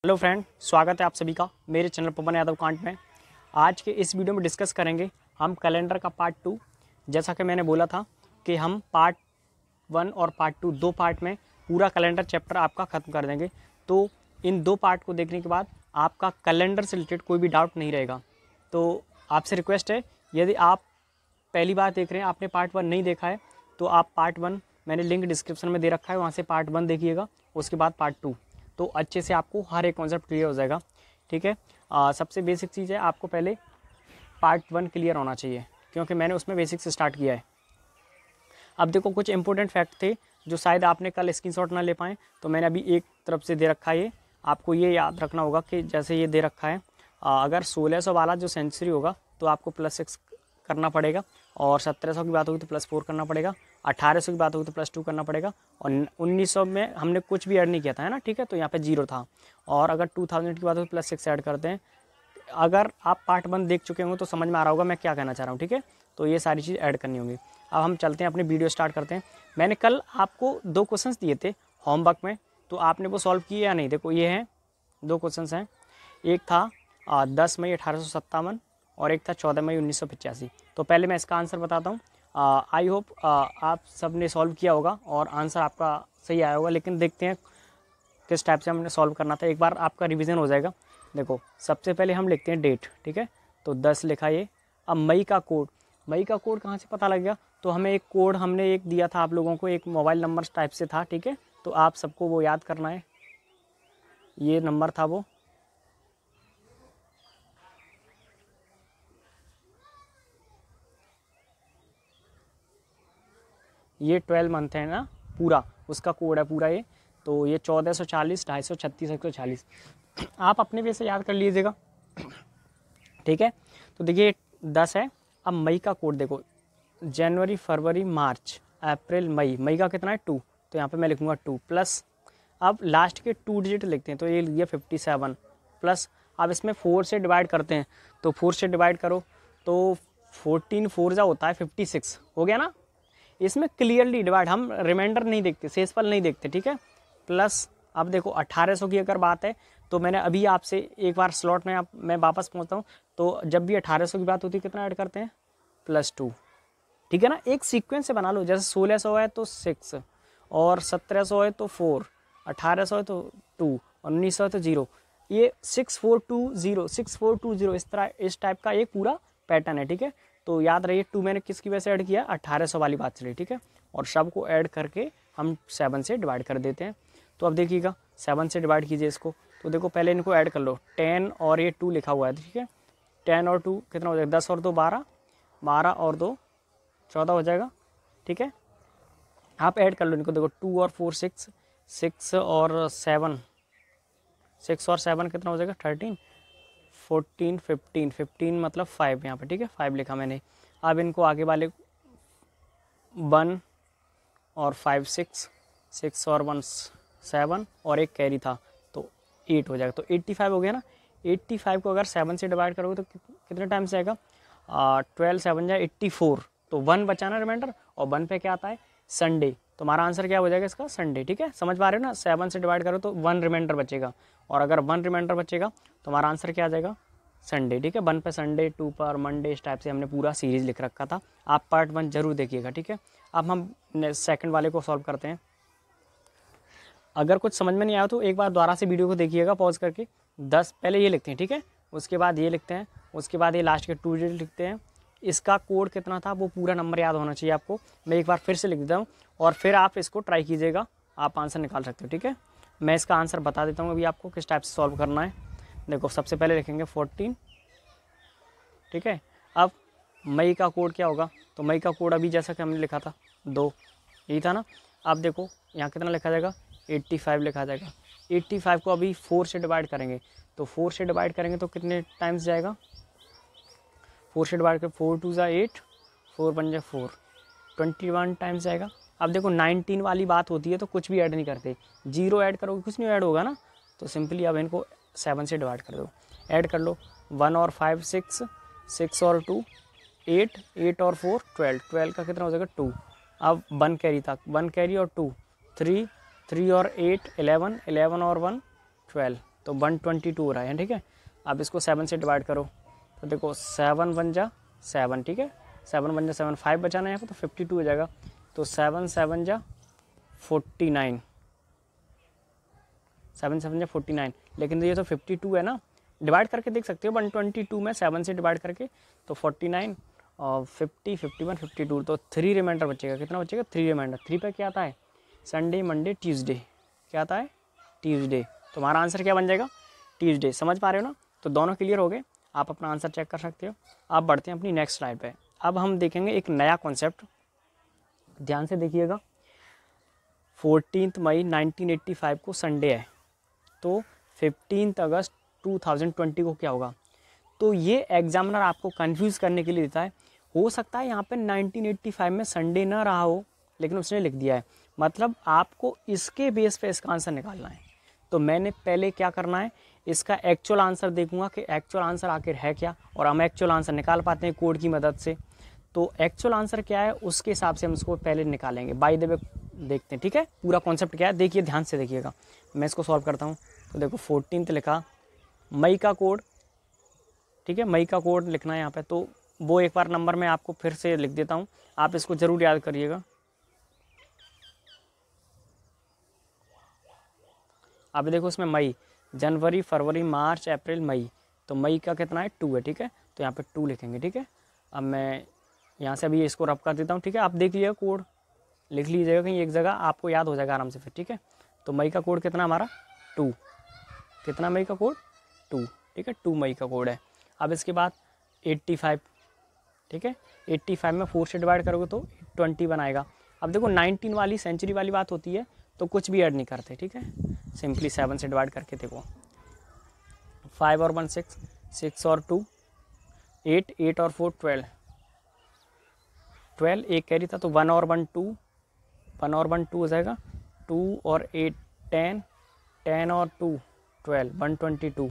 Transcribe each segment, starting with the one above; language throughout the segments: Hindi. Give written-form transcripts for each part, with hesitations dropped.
हेलो फ्रेंड, स्वागत है आप सभी का मेरे चैनल पवन यादव कांट में। आज के इस वीडियो में डिस्कस करेंगे हम कैलेंडर का पार्ट 2। जैसा कि मैंने बोला था कि हम पार्ट 1 और पार्ट 2 दो पार्ट में पूरा कैलेंडर चैप्टर आपका ख़त्म कर देंगे। तो इन दो पार्ट को देखने के बाद आपका कैलेंडर से रिलेटेड कोई भी डाउट नहीं रहेगा। तो आपसे रिक्वेस्ट है, यदि आप पहली बार देख रहे हैं, आपने पार्ट 1 नहीं देखा है, तो आप पार्ट 1 मैंने लिंक डिस्क्रिप्शन में दे रखा है, वहाँ से पार्ट 1 देखिएगा, उसके बाद पार्ट 2, तो अच्छे से आपको हर एक कॉन्सेप्ट क्लियर हो जाएगा। ठीक है। सबसे बेसिक चीज़ है, आपको पहले पार्ट 1 क्लियर होना चाहिए, क्योंकि मैंने उसमें बेसिक से स्टार्ट किया है। अब देखो, कुछ इंपॉर्टेंट फैक्ट थे जो शायद आपने कल स्क्रीनशॉट ना ले पाएँ, तो मैंने अभी एक तरफ से दे रखा है। ये आपको ये याद रखना होगा कि जैसे ये दे रखा है, अगर 1600 वाला जो सेंचुरी होगा तो आपको +6 करना पड़ेगा, और 1700 की बात होगी तो +4 करना पड़ेगा, 1800 की बात होगी तो +2 करना पड़ेगा, और 1900 में हमने कुछ भी ऐड नहीं किया था, है ना। ठीक है, तो यहाँ पे 0 था, और अगर 2000 की बात होगी तो +6 ऐड करते हैं। अगर आप पार्ट 1 देख चुके होंगे तो समझ में आ रहा होगा मैं क्या कहना चाह रहा हूँ। ठीक है, तो ये सारी चीज़ ऐड करनी होंगी। अब हम चलते हैं, अपनी वीडियो स्टार्ट करते हैं। मैंने कल आपको 2 क्वेश्चंस दिए थे होमवर्क में, तो आपने वो सॉल्व किए या नहीं? देखो, ये हैं 2 क्वेश्चंस हैं। एक था 10 मई 1857 और एक था 14 मई 1985। तो पहले मैं इसका आंसर बताता हूँ। आई होप आप सब ने सॉल्व किया होगा और आंसर आपका सही आया होगा, लेकिन देखते हैं किस टाइप से हमने सॉल्व करना था। एक बार आपका रिवीजन हो जाएगा। देखो, सबसे पहले हम लिखते हैं डेट। ठीक है, तो 10 लिखा ये। अब मई का कोड कहाँ से पता लग गया? तो हमें एक कोड हमने एक दिया था आप लोगों को, एक मोबाइल नंबर टाइप से था। ठीक है, तो आप सबको वो याद करना है। ये नंबर था वो, ये 12 मंथ है ना पूरा, उसका कोड है पूरा ये। तो ये 1440, 250, 140। आप अपने वे से याद कर लीजिएगा। ठीक है, तो देखिए 10 है। अब मई का कोड देखो, जनवरी, फरवरी, मार्च, अप्रैल, मई का कितना है 2, तो यहाँ पे मैं लिखूँगा 2 प्लस, अब लास्ट के 2 डिजिट लिखते हैं, तो ये लिखिए 57 प्लस। अब इसमें 4 से डिवाइड करते हैं, तो 4 से डिवाइड करो तो 14 4 जा होता है 56, हो गया ना। इसमें क्लियरली डिवाइड, हम रिमाइंडर नहीं देखते, शेषफल नहीं देखते। ठीक है, प्लस अब देखो 1800 की अगर बात है, तो मैंने अभी आपसे एक बार स्लॉट में मैं वापस पहुंचता हूं, तो जब भी 1800 की बात होती है कितना ऐड करते हैं? +2। ठीक है ना, एक सीक्वेंस से बना लो। जैसे 1600 है तो 6, और 1700 है तो 4, 1800 है तो 2, 1900 है तो 0। ये 6420 6420 इस तरह, इस टाइप का एक पूरा पैटर्न है। ठीक है, तो याद रहिए 2 मैंने किसकी वजह से ऐड किया? 1800 वाली बात चली। ठीक है, और सबको ऐड करके हम 7 से डिवाइड कर देते हैं। तो अब देखिएगा, 7 से डिवाइड कीजिए इसको, तो देखो पहले इनको ऐड कर लो। 10 और ये 2 लिखा हुआ है। ठीक है, 10 और 2 कितना हो जाएगा? 10 और 2 12, 12 और 2 14 हो जाएगा। ठीक है, आप ऐड कर लो इनको। देखो 2 और 4 6, 6 और 7, 6 और 7 कितना हो जाएगा? 13, 14 15, 15 मतलब 5 यहाँ पे। ठीक है, 5 लिखा मैंने। अब इनको आगे वाले 1 और 5 6, 6 और 1 7, और एक कैरी था तो 8 हो जाएगा। तो 85 हो गया ना। 85 को अगर 7 से डिवाइड करोगे तो कितने टाइम से आएगा? 12 7 जाए 84, तो 1 बचाना रिमाइंडर, और 1 पे क्या आता है? संडे। तो हमारा आंसर क्या हो जाएगा इसका? संडे। ठीक है, समझ पा रहे हो ना? 7 से डिवाइड करो तो 1 रिमाइंडर बचेगा, और अगर 1 रिमाइंडर बचेगा तो हमारा आंसर क्या आ जाएगा? संडे। ठीक है, 1 पे संडे, 2 पर मंडे, इस टाइप से हमने पूरा सीरीज लिख रखा था। आप पार्ट 1 जरूर देखिएगा। ठीक है, अब हम सेकंड वाले को सॉल्व करते हैं। अगर कुछ समझ में नहीं आया तो एक बार दोबारा से वीडियो को देखिएगा पॉज करके। 10 पहले ये लिखते हैं। ठीक है, उसके बाद ये लिखते हैं, उसके बाद ये लास्ट के 2 डिजिट लिखते हैं। इसका कोड कितना था वो पूरा नंबर याद होना चाहिए आपको। मैं एक बार फिर से लिख देता हूँ, और फिर आप इसको ट्राई कीजिएगा, आप आंसर निकाल सकते हो। ठीक है, मैं इसका आंसर बता देता हूँ अभी आपको किस टाइप से सॉल्व करना है। देखो, सबसे पहले लिखेंगे 14। ठीक है, अब मई का कोड क्या होगा? तो मई का कोड अभी जैसा कि हमने लिखा था 2, यही था ना। अब देखो यहाँ कितना लिखा जाएगा? 85 लिखा जाएगा। 85 को अभी 4 से डिवाइड करेंगे, तो 4 से डिवाइड करेंगे तो कितने टाइम्स जाएगा? 4 से डिवाइड कर 4 2 8, 4 1 4, 21 टाइम्स जाएगा। अब देखो 19 वाली बात होती है तो कुछ भी ऐड नहीं करते, 0 ऐड करोगे कुछ नहीं ऐड होगा ना। तो सिंपली अब इनको 7 से डिवाइड कर दो, ऐड कर लो। 1 और 5 6, 6 और 2 8, 8 और 4 12, 12 का कितना हो जाएगा? 2। अब 1 कैरी था, 1 कैरी और 2 3, 3 और 8 11, 11 और 1 12, तो 122 हो रहा है, ठीक है। अब इसको 7 से डिवाइड करो तो देखो 7 1 जा 7, ठीक है, 7 1 जा 7, 5 बचाना है यहाँ पर, तो 52 हो जाएगा। तो 7 7 जा 49, 7 7 जा 49, लेकिन ये तो 52 है ना, डिवाइड करके देख सकते हो 122 में 7 से डिवाइड करके, तो 49 और 50 51 52, तो 3 रिमाइंडर बचेगा। कितना बचेगा? 3 रिमाइंडर। 3 पे क्या आता है? संडे मंडे ट्यूसडे, क्या आता है? ट्यूसडे। तो हमारा आंसर क्या बन जाएगा? ट्यूसडे। समझ पा रहे हो ना? तो दोनों क्लियर हो गए, आप अपना आंसर चेक कर सकते हो। अब बढ़ते हैं अपनी नेक्स्ट स्लाइड पे। अब हम देखेंगे एक नया कॉन्सेप्ट, ध्यान से देखिएगा। 14 मई 1985 को संडे है, तो 15 अगस्त 2020 को क्या होगा? तो ये एग्जामिनर आपको कंफ्यूज करने के लिए देता है। हो सकता है यहाँ पे 1985 में संडे ना रहा हो, लेकिन उसने लिख दिया है, मतलब आपको इसके बेस पे इसका आंसर निकालना है। तो मैंने पहले क्या करना है, इसका एक्चुअल आंसर देखूंगा कि एक्चुअल आंसर आखिर है क्या, और हम एक्चुअल आंसर निकाल पाते हैं कोड की मदद से। तो एक्चुअल आंसर क्या है उसके हिसाब से हम इसको पहले निकालेंगे। बाय द वे देखते हैं, ठीक है, पूरा कॉन्सेप्ट क्या है। देखिए ध्यान से देखिएगा, मैं इसको सॉल्व करता हूँ। तो देखो 14 लिखा, मई का कोड, ठीक है, मई का कोड लिखना है यहाँ पे। तो वो एक बार नंबर मैं आपको फिर से लिख देता हूँ, आप इसको ज़रूर याद करिएगा। अब देखो इसमें मई, जनवरी फरवरी मार्च अप्रैल मई, तो मई का कितना है? 2 है, ठीक है, तो यहाँ पे 2 लिखेंगे, ठीक है। अब मैं यहाँ से अभी इसको रब कर देता हूँ, ठीक है। आप देख लीजिएगा, कोड लिख लीजिएगा कहीं एक जगह, आपको याद हो जाएगा आराम से फिर, ठीक है। तो मई का कोड कितना हमारा? 2। कितना मई का कोड? 2, ठीक है, 2 मई का कोड है। अब इसके बाद 85, ठीक है, 85 में 4 से डिवाइड करोगे तो 20 बनाएगा। अब देखो 19 वाली सेंचुरी वाली बात होती है, तो कुछ भी ऐड नहीं करते, ठीक है, सिंपली 7 से डिवाइड करके देखो। 5 और 1 6, 6 और 2 8, 8 और 4 12, 12 एक कैरी था, तो 1 और 1 2, 1 और 1 2 हो जाएगा, 2 और 8 10, 10 और 2 12, 122,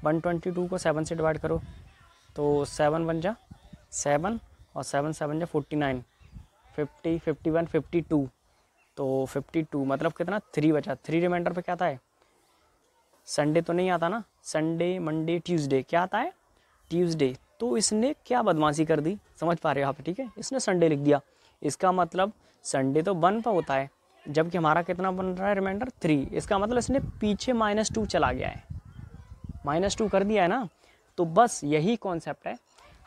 122 को 7 से डिवाइड करो तो 7 बन जा 7 और 7 7 जा 49, 50 51 52, तो 52 मतलब कितना? 3 बचा। 3 रिमाइंडर पे क्या आता है? संडे तो नहीं आता ना, संडे मंडे ट्यूसडे, क्या आता है? ट्यूसडे। तो इसने क्या बदमाशी कर दी, समझ पा रहे हो आप, ठीक है, इसने संडे लिख दिया। इसका मतलब संडे तो 1 पर होता है, जबकि हमारा कितना बन रहा है रिमाइंडर? 3। इसका मतलब इसने पीछे -2 चला गया है, -2 कर दिया है ना। तो बस यही कॉन्सेप्ट है,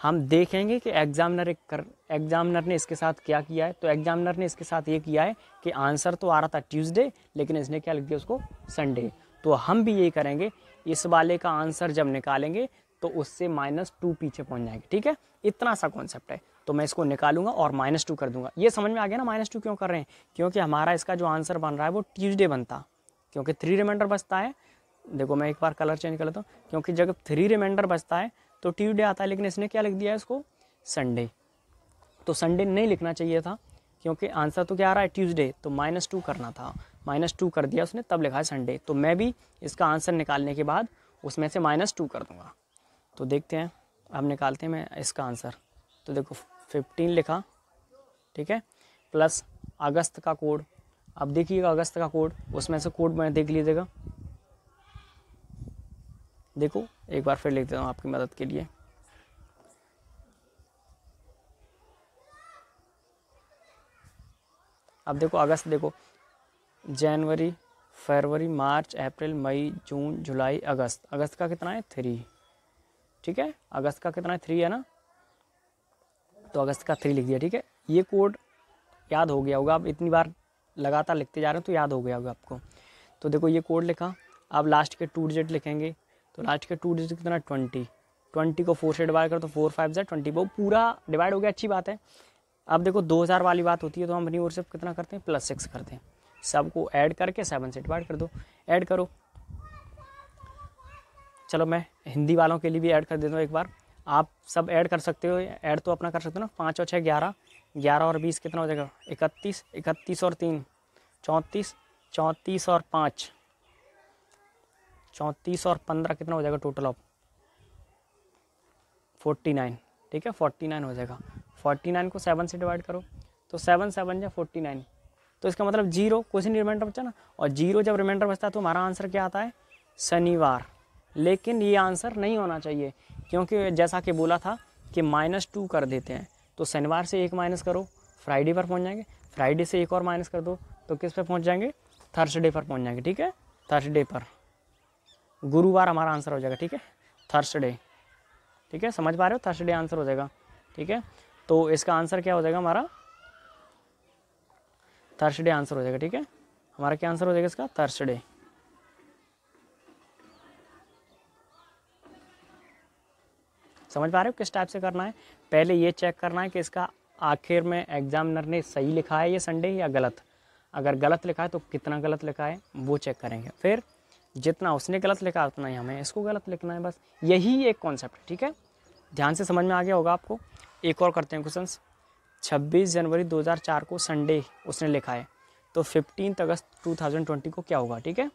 हम देखेंगे कि एग्जामिनर ने इसके साथ क्या किया है। तो एग्जामिनर ने इसके साथ ये किया है कि आंसर तो आ रहा था ट्यूसडे, लेकिन इसने क्या लिख दिया उसको? संडे। तो हम भी यही करेंगे, इस वाले का आंसर जब निकालेंगे तो उससे -2 पीछे पहुंच जाएंगे, ठीक है। इतना सा कॉन्सेप्ट है। तो मैं इसको निकालूंगा और -2 कर दूंगा। ये समझ में आ गया ना -2 क्यों कर रहे हैं? क्योंकि हमारा इसका जो आंसर बन रहा है वो ट्यूसडे बनता, क्योंकि 3 रिमाइंडर बचता है। देखो मैं एक बार कलर चेंज कर लेता हूँ, क्योंकि जब 3 रिमाइंडर बचता है तो ट्यूसडे आता है, लेकिन इसने क्या लिख दिया है इसको? संडे। तो संडे नहीं लिखना चाहिए था, क्योंकि आंसर तो क्या आ रहा है? ट्यूसडे। तो -2 करना था, -2 कर दिया उसने, तब लिखा है संडे। तो मैं भी इसका आंसर निकालने के बाद उसमें से -2 कर दूंगा। तो देखते हैं, अब निकालते हैं मैं इसका आंसर। तो देखो 15 लिखा, ठीक है, प्लस अगस्त का कोड। अब देखिएगा अगस्त का कोड, उसमें से कोड मैं देख लीजिएगा। देखो एक बार फिर लिख देता हूँ आपकी मदद के लिए। अब देखो अगस्त, देखो जनवरी फरवरी मार्च अप्रैल मई जून जुलाई अगस्त, अगस्त का कितना है? 3, ठीक है, अगस्त का कितना है? 3 है ना, तो अगस्त का 3 लिख दिया, ठीक है। ये कोड याद हो गया होगा, आप इतनी बार लगातार लिखते जा रहे हो तो याद हो गया होगा आपको। तो देखो ये कोड लिखा, अब लास्ट के 2 डिजिट लिखेंगे। तो लास्ट के 2 डिजिट कितना? 20 को 4 से डिवाइड करो तो 4 5 जा 20, वो पूरा डिवाइड हो गया, अच्छी बात है। अब देखो 2000 वाली बात होती है तो हम अपनी ओर से कितना करते हैं? +6 करते हैं। सबको ऐड करके 7 से डिवाइड कर दो, ऐड करो। चलो मैं हिंदी वालों के लिए भी ऐड कर देता हूँ एक बार, आप सब ऐड कर सकते हो, ऐड तो अपना कर सकते हो ना। 5 और 6 11, 11 और 20 कितना हो जाएगा? 31, 31 और 3 34, 34 और 5 34 और 15 कितना हो जाएगा? टोटल ऑफ 49, ठीक है, 49 हो जाएगा। 49 को 7 से डिवाइड करो तो 7 7 या 49, तो इसका मतलब 0, कुछ नहीं रिमाइंडर बचा ना, और 0 जब रिमाइंडर बचता है तो हमारा आंसर क्या आता है? शनिवार, लेकिन ये आंसर नहीं होना चाहिए क्योंकि जैसा कि बोला था कि -2 कर देते हैं, तो शनिवार से 1 माइनस करो, फ्राइडे पर पहुंच जाएंगे, फ्राइडे से 1 और माइनस कर दो तो किस पे पहुंच जाएंगे, थर्सडे पर पहुंच जाएंगे। ठीक है, थर्सडे पर, गुरुवार हमारा आंसर हो जाएगा। ठीक है, थर्सडे। ठीक है, समझ पा रहे हो, थर्सडे आंसर हो जाएगा। ठीक है, तो इसका आंसर क्या हो जाएगा हमारा, थर्सडे आंसर हो जाएगा। ठीक है, हमारा क्या आंसर हो जाएगा इसका, थर्सडे। समझ पा रहे हो किस टाइप से करना है, पहले ये चेक करना है कि इसका आखिर में एग्जामिनर ने सही लिखा है ये संडे या गलत। अगर गलत लिखा है तो कितना गलत लिखा है वो चेक करेंगे, फिर जितना उसने गलत लिखा उतना ही हमें इसको गलत लिखना है, बस यही एक कॉन्सेप्ट है। ठीक है, ध्यान से समझ में आ गया होगा आपको। एक और करते हैं क्वेश्चंस। 26 जनवरी 2004 को संडे उसने लिखा है, तो 15 अगस्त 2020 को क्या होगा। ठीक है,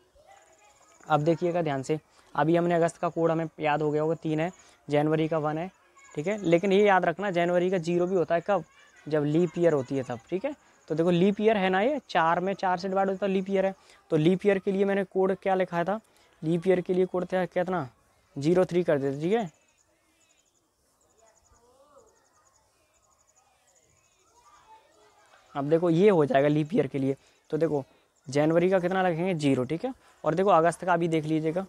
अब देखिएगा ध्यान से, अभी हमने अगस्त का कोड हमें याद हो गया होगा 3 है, जनवरी का 1 है। ठीक है, लेकिन ये याद रखना जनवरी का 0 भी होता है कब, जब लीप ईयर होती है तब। ठीक है, तो देखो लीप ईयर है ना, ये 4 में 4 से डिवाइड होता है, लीप ईयर है। तो लीप ईयर के लिए मैंने कोड क्या लिखा था, लीप ईयर के लिए कोड था कितना, 03 कर देते। ठीक है, अब देखो ये हो जाएगा लीप ईयर के लिए, तो देखो जनवरी का कितना लिखेंगे 0। ठीक है, और देखो अगस्त का भी देख लीजिएगा,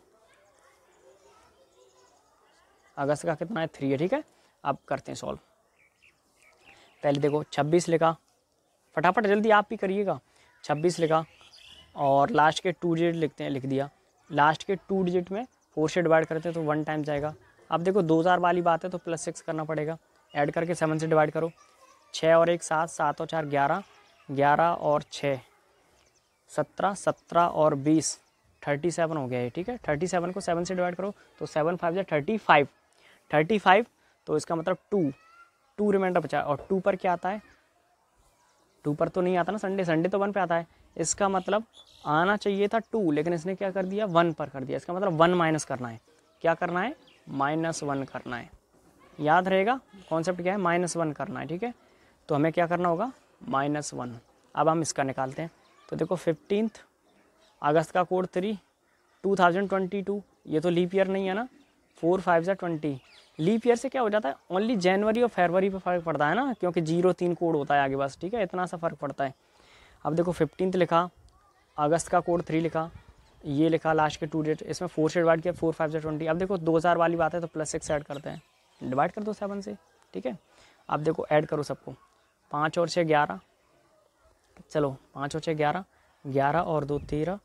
अगस्त का कितना है 3 है। ठीक है, अब करते हैं सॉल्व। पहले देखो 26 लिखा, फटाफट जल्दी आप भी करिएगा। 26 लिखा और लास्ट के 2 डिजिट लिखते हैं, लिख दिया। लास्ट के 2 डिजिट में 4 से डिवाइड करते हैं तो 1 टाइम जाएगा। अब देखो 2000 वाली बात है तो +6 करना पड़ेगा, ऐड करके 7 से डिवाइड करो। 6 और 1 7, 7 और 4 11, 11 और 6 17, 17 और 20 37 हो गया है। ठीक है, 37 को 7 से डिवाइड करो तो 7 5 या 35, 35। तो इसका मतलब 2 रिमाइंडर बचा है, और 2 पर क्या आता है, 2 पर तो नहीं आता ना संडे, संडे तो 1 पे आता है। इसका मतलब आना चाहिए था 2, लेकिन इसने क्या कर दिया 1 पर कर दिया। इसका मतलब 1 माइनस करना है, क्या करना है, -1 करना है। याद रहेगा कॉन्सेप्ट क्या है, -1 करना है। ठीक है, तो हमें क्या करना होगा, -1। अब हम इसका निकालते हैं, तो देखो 15 अगस्त का कोड 3, 2022, ये तो लीप ईयर नहीं है ना, 4 5 20। लीप ईयर से क्या हो जाता है, ओनली जनवरी और फरवरी पे फ़र्क पड़ता है ना, क्योंकि 03 कोड होता है आगे बस। ठीक है, इतना सा फ़र्क पड़ता है। अब देखो 15 लिखा, अगस्त का कोड 3 लिखा, ये लिखा लास्ट के 2 डिजिट, इसमें 4 से डिवाइड किया, 4 5 20। अब देखो 2000 वाली बात है तो +6 ऐड करते हैं, डिवाइड कर दो 7 से। ठीक है, अब देखो ऐड करो सबको, 5 और 6 11, चलो 5 और 6 11, 11 और 2 13,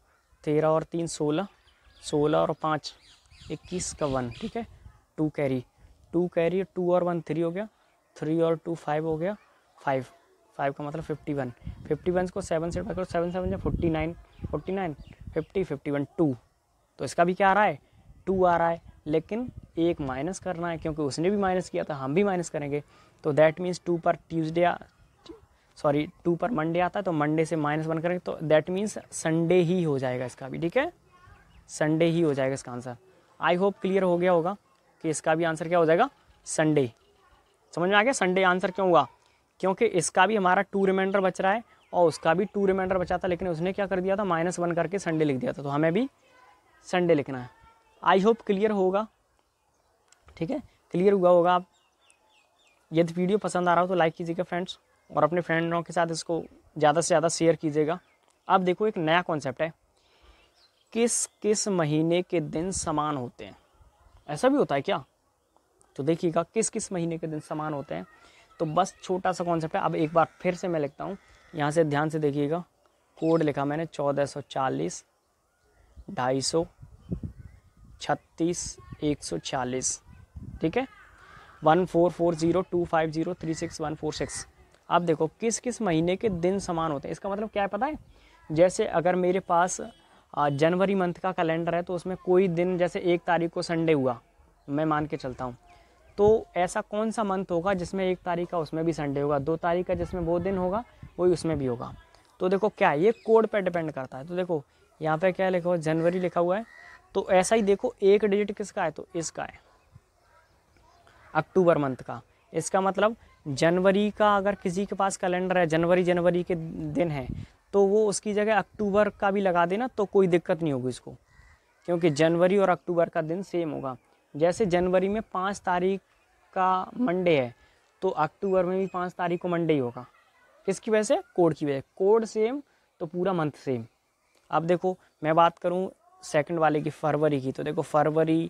13 और 3 16, 16 और 5 21 का 1। ठीक है, 2 कैरी, 2 कैरी, 2 और 1 3 हो गया, 3 और 2 5 हो गया, 5 का मतलब 51, 51 को 7 से डिवाइड करो, 7 7 या 49, 49 50 51 2। तो इसका भी क्या आ रहा है, 2 आ रहा है, लेकिन एक माइनस करना है क्योंकि उसने भी माइनस किया था, हम भी माइनस करेंगे। तो दैट मीन्स 2 पर ट्यूसडे 2 पर मंडे आता है, तो मंडे से -1 करेंगे, तो दैट मीन्स संडे ही हो जाएगा इसका भी। ठीक है, संडे ही हो जाएगा इसका आंसर। आई होप क्लियर हो गया होगा कि इसका भी आंसर क्या हो जाएगा, संडे। समझ में आ गया संडे आंसर क्यों हुआ, क्योंकि इसका भी हमारा 2 रिमाइंडर बच रहा है और उसका भी 2 रिमाइंडर बचा था, लेकिन उसने क्या कर दिया था, -1 करके संडे लिख दिया था, तो हमें भी संडे लिखना है। आई होप क्लियर होगा। ठीक है, क्लियर हुआ होगा। आप यदि वीडियो पसंद आ रहा हो तो लाइक कीजिएगा फ्रेंड्स, और अपने फ्रेंडों के साथ इसको ज़्यादा से ज़्यादा शेयर कीजिएगा। अब देखो एक नया कॉन्सेप्ट है, किस किस महीने के दिन समान होते हैं। ऐसा भी होता है क्या, तो देखिएगा किस किस महीने के दिन समान होते हैं। तो बस छोटा सा कॉन्सेप्ट है। अब एक बार फिर से मैं लिखता हूँ, यहाँ से ध्यान से देखिएगा। कोड लिखा मैंने 1440, 250, 36, 140। ठीक है, 144025036146। अब देखो किस किस महीने के दिन समान होते हैं, इसका मतलब क्या है पता है। जैसे अगर मेरे पास जनवरी मंथ का कैलेंडर है तो उसमें कोई दिन जैसे 1 तारीख को संडे हुआ, मैं मान के चलता हूँ, तो ऐसा कौन सा मंथ होगा जिसमें 1 तारीख का उसमें भी संडे होगा, 2 तारीख का जिसमें वो दिन होगा वही उसमें भी होगा। तो देखो क्या है, ये कोड पे डिपेंड करता है। तो देखो यहाँ पे क्या लिखा हुआ है, जनवरी लिखा हुआ है, तो ऐसा ही देखो 1 डिजिट किसका है, तो इसका है, अक्टूबर मंथ का। इसका मतलब जनवरी का अगर किसी के पास कैलेंडर है, जनवरी के दिन है, तो वो उसकी जगह अक्टूबर का भी लगा देना तो कोई दिक्कत नहीं होगी इसको, क्योंकि जनवरी और अक्टूबर का दिन सेम होगा। जैसे जनवरी में 5 तारीख का मंडे है तो अक्टूबर में भी 5 तारीख को मंडे ही होगा। किसकी वजह से? कोड की वजह। कोड सेम तो पूरा मंथ सेम। अब देखो मैं बात करूं सेकंड वाले की, फरवरी की, तो देखो फरवरी,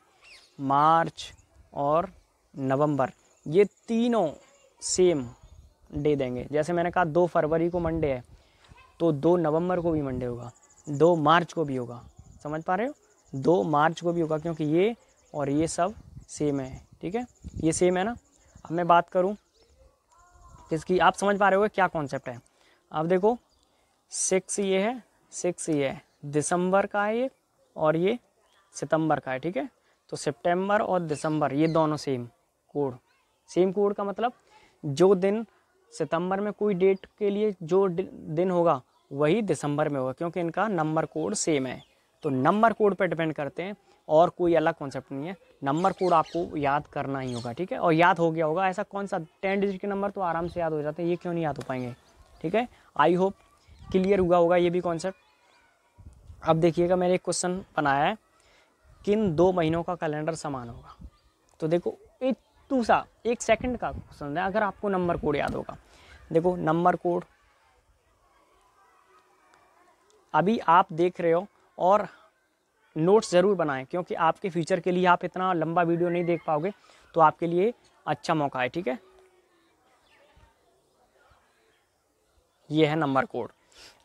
मार्च और नवंबर ये तीनों सेम डे देंगे। जैसे मैंने कहा 2 फरवरी को मंडे है तो 2 नवंबर को भी मंडे होगा, 2 मार्च को भी होगा। समझ पा रहे हो? 2 मार्च को भी होगा क्योंकि ये और ये सब सेम है। ठीक है, ये सेम है ना। अब मैं बात करूं किसकी, आप समझ पा रहे हो क्या कॉन्सेप्ट है। अब देखो 6 ये है, 6 ये है, दिसंबर का है ये और ये सितंबर का है। ठीक है, तो सितंबर और दिसंबर ये दोनों सेम कोड। सेम कोड का मतलब जो दिन सितंबर में कोई डेट के लिए जो दिन होगा वही दिसंबर में होगा, क्योंकि इनका नंबर कोड सेम है। तो नंबर कोड पे डिपेंड करते हैं और कोई अलग कॉन्सेप्ट नहीं है। नंबर कोड आपको याद करना ही होगा। ठीक है, और याद हो गया होगा। ऐसा कौन सा 10 डिजिट के नंबर तो आराम से याद हो जाते हैं, ये क्यों नहीं याद हो पाएंगे। ठीक है, आई होप क्लियर हुआ होगा ये भी कॉन्सेप्ट। अब देखिएगा मैंने एक क्वेश्चन बनाया है, किन 2 महीनों का कैलेंडर समान होगा। तो देखो एक दूसरा 1 सेकंड का क्वेश्चन है, अगर आपको नंबर कोड याद होगा। देखो नंबर कोड अभी आप देख रहे हो और नोट्स ज़रूर बनाएं, क्योंकि आपके फ्यूचर के लिए आप इतना लंबा वीडियो नहीं देख पाओगे, तो आपके लिए अच्छा मौका है। ठीक है, ये है नंबर कोड।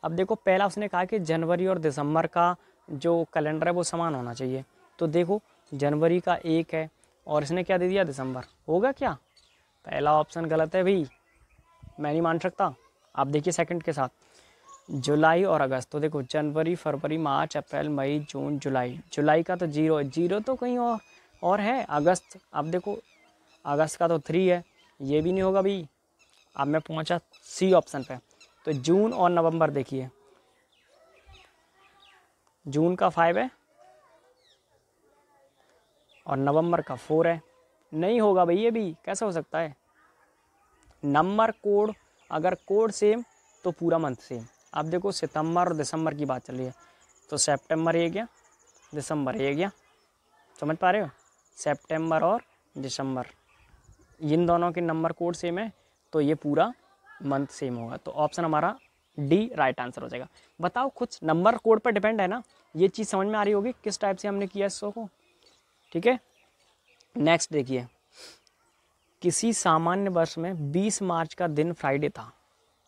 अब देखो पहला उसने कहा कि जनवरी और दिसंबर का जो कैलेंडर है वो समान होना चाहिए। तो देखो जनवरी का 1 है और इसने क्या दे दिया, दिसंबर। होगा क्या? पहला ऑप्शन गलत है भाई, मैं नहीं मान सकता। आप देखिए सेकंड के साथ, जुलाई और अगस्त। तो देखो जनवरी, फरवरी, मार्च, अप्रैल, मई, जून, जुलाई। जुलाई का तो 0 है, 0 तो कहीं और है। अगस्त, अब देखो अगस्त का तो 3 है, ये भी नहीं होगा भाई। अब मैं पहुंचा सी ऑप्शन पे। तो जून और नवंबर देखिए, जून का 5 है और नवंबर का 4 है। नहीं होगा भाई, ये भी कैसे हो सकता है। नंबर कोड अगर कोड सेम तो पूरा मंथ सेम। अब देखो सितंबर और दिसंबर की बात चल रही है, तो सितंबर ये गया, दिसंबर ये गया। समझ पा रहे हो? सितंबर और दिसंबर इन दोनों के नंबर कोड सेम है तो ये पूरा मंथ सेम होगा। तो ऑप्शन हमारा डी राइट आंसर हो जाएगा। बताओ कुछ नंबर कोड पर डिपेंड है ना, ये चीज़ समझ में आ रही होगी किस टाइप से हमने किया इसको को। ठीक है, नेक्स्ट देखिए, किसी सामान्य वर्ष में 20 मार्च का दिन फ्राइडे था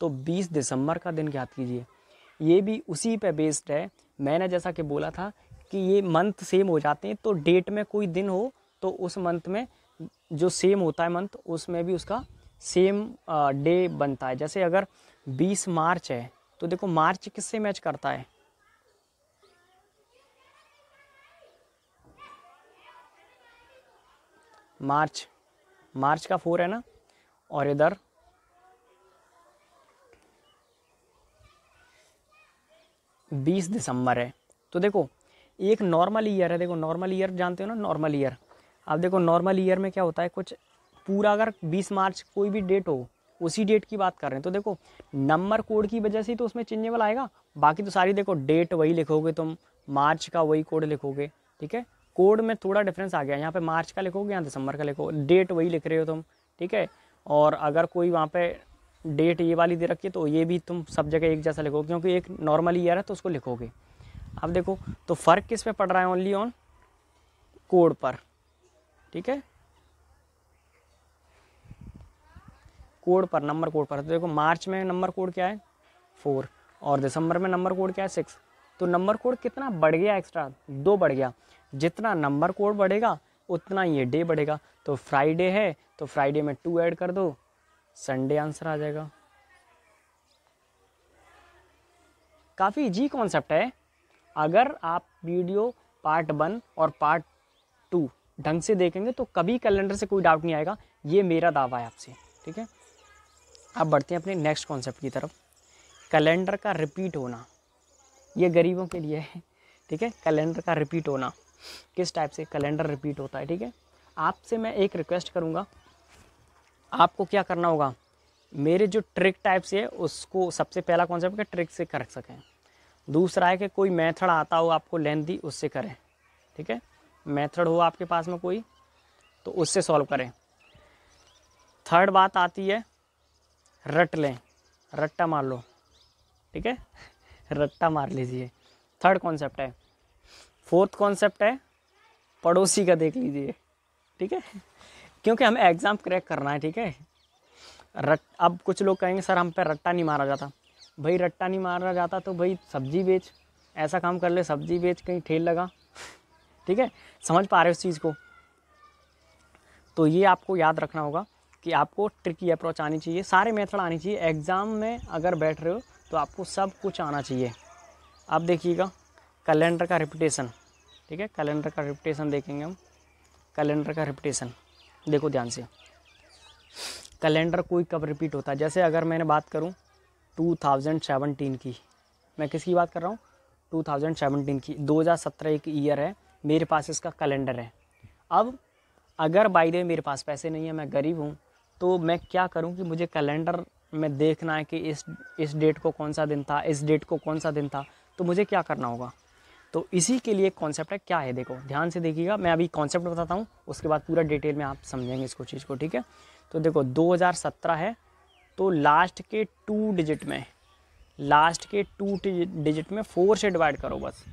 तो 20 दिसंबर का दिन ज्ञात कीजिए। ये भी उसी पे बेस्ड है। मैंने जैसा कि बोला था कि ये मंथ सेम हो जाते हैं, तो डेट में कोई दिन हो तो उस मंथ में जो सेम होता है मंथ, उसमें भी उसका सेम डे बनता है। जैसे अगर 20 मार्च है तो देखो मार्च किससे मैच करता है, मार्च का 4 है ना, और इधर बीस दिसंबर है। तो देखो एक नॉर्मल ईयर है, देखो नॉर्मल ईयर जानते हो ना, नॉर्मल ईयर। अब देखो नॉर्मल ईयर में क्या होता है, कुछ पूरा अगर 20 मार्च कोई भी डेट हो, उसी डेट की बात कर रहे हैं, तो देखो नंबर कोड की वजह से तो उसमें चेंजेबल आएगा। बाकी तो सारी देखो डेट वही लिखोगे तुम, मार्च का वही कोड लिखोगे। ठीक है, कोड में थोड़ा डिफरेंस आ गया, यहाँ पे मार्च का लिखोगे, यहाँ दिसंबर का लिखोगे, डेट वही लिख रहे हो तुम। ठीक है, और अगर कोई वहाँ पे डेट ये वाली दे रखी है तो ये भी तुम सब जगह एक जैसा लिखोगे, क्योंकि एक नॉर्मल ईयर है तो उसको लिखोगे। अब देखो तो फ़र्क किस पे पड़ रहा है, ओनली ऑन कोड पर। ठीक है, कोड पर, नंबर कोड पर। तो देखो मार्च में नंबर कोड क्या है 4 और दिसंबर में नंबर कोड क्या है 6। तो नंबर कोड कितना बढ़ गया, एक्स्ट्रा 2 बढ़ गया। जितना नंबर कोड बढ़ेगा उतना ये डे बढ़ेगा। तो फ्राइडे है तो फ्राइडे में 2 ऐड कर दो, संडे आंसर आ जाएगा। काफ़ी इजी कॉन्सेप्ट है। अगर आप वीडियो पार्ट 1 और पार्ट 2 ढंग से देखेंगे तो कभी कैलेंडर से कोई डाउट नहीं आएगा, ये मेरा दावा है आपसे। ठीक है, अब बढ़ते हैं अपने नेक्स्ट कॉन्सेप्ट की तरफ। कैलेंडर का रिपीट होना, ये गरीबों के लिए है। ठीक है, कैलेंडर का रिपीट होना, किस टाइप से कैलेंडर रिपीट होता है। ठीक है, आपसे मैं एक रिक्वेस्ट करूँगा, आपको क्या करना होगा, मेरे जो ट्रिक टाइप से है उसको सबसे पहला कॉन्सेप्ट का ट्रिक से कर सकें। दूसरा है कि कोई मेथड आता हो आपको लेंथी, उससे करें। ठीक है, मेथड हो आपके पास में कोई तो उससे सॉल्व करें। थर्ड बात आती है रट लें, रट्टा मार लो, ठीक है रट्टा मार लीजिए, थर्ड कॉन्सेप्ट है। फोर्थ कॉन्सेप्ट है पड़ोसी का देख लीजिए, ठीक है, क्योंकि हमें एग्ज़ाम क्रैक करना है, ठीक है। अब कुछ लोग कहेंगे सर हम पे रट्टा नहीं मारा जाता, भाई रट्टा नहीं मारा जाता तो भाई सब्जी बेच, ऐसा काम कर ले, सब्जी बेच, कहीं ठेल लगा, ठीक है, समझ पा रहे हो उस चीज़ को। तो ये आपको याद रखना होगा कि आपको ट्रिकी अप्रोच आनी चाहिए, सारे मेथड आनी चाहिए। एग्ज़ाम में अगर बैठ रहे हो तो आपको सब कुछ आना चाहिए। अब देखिएगा कैलेंडर का रिपीटेशन, ठीक है, कैलेंडर का रिपीटेशन देखेंगे हम। कैलेंडर का रिपीटेशन देखो ध्यान से, कैलेंडर कोई कब रिपीट होता है। जैसे अगर मैंने बात करूं 2017 की, मैं किसकी बात कर रहा हूं, 2017 की, 2017 एक ईयर है, मेरे पास इसका कैलेंडर है। अब अगर बाय द वे मेरे पास पैसे नहीं है, मैं गरीब हूँ, तो मैं क्या करूँ कि मुझे कैलेंडर में देखना है कि इस डेट को कौन सा दिन था, इस डेट को कौन सा दिन था, तो मुझे क्या करना होगा। तो इसी के लिए एक कॉन्सेप्ट है, क्या है देखो ध्यान से देखिएगा, मैं अभी कॉन्सेप्ट बताता हूँ, उसके बाद पूरा डिटेल में आप समझेंगे इसको चीज़ को, ठीक है। तो देखो 2017 है, तो लास्ट के 2 डिजिट में, लास्ट के 2 डिजिट में 4 से डिवाइड करो, बस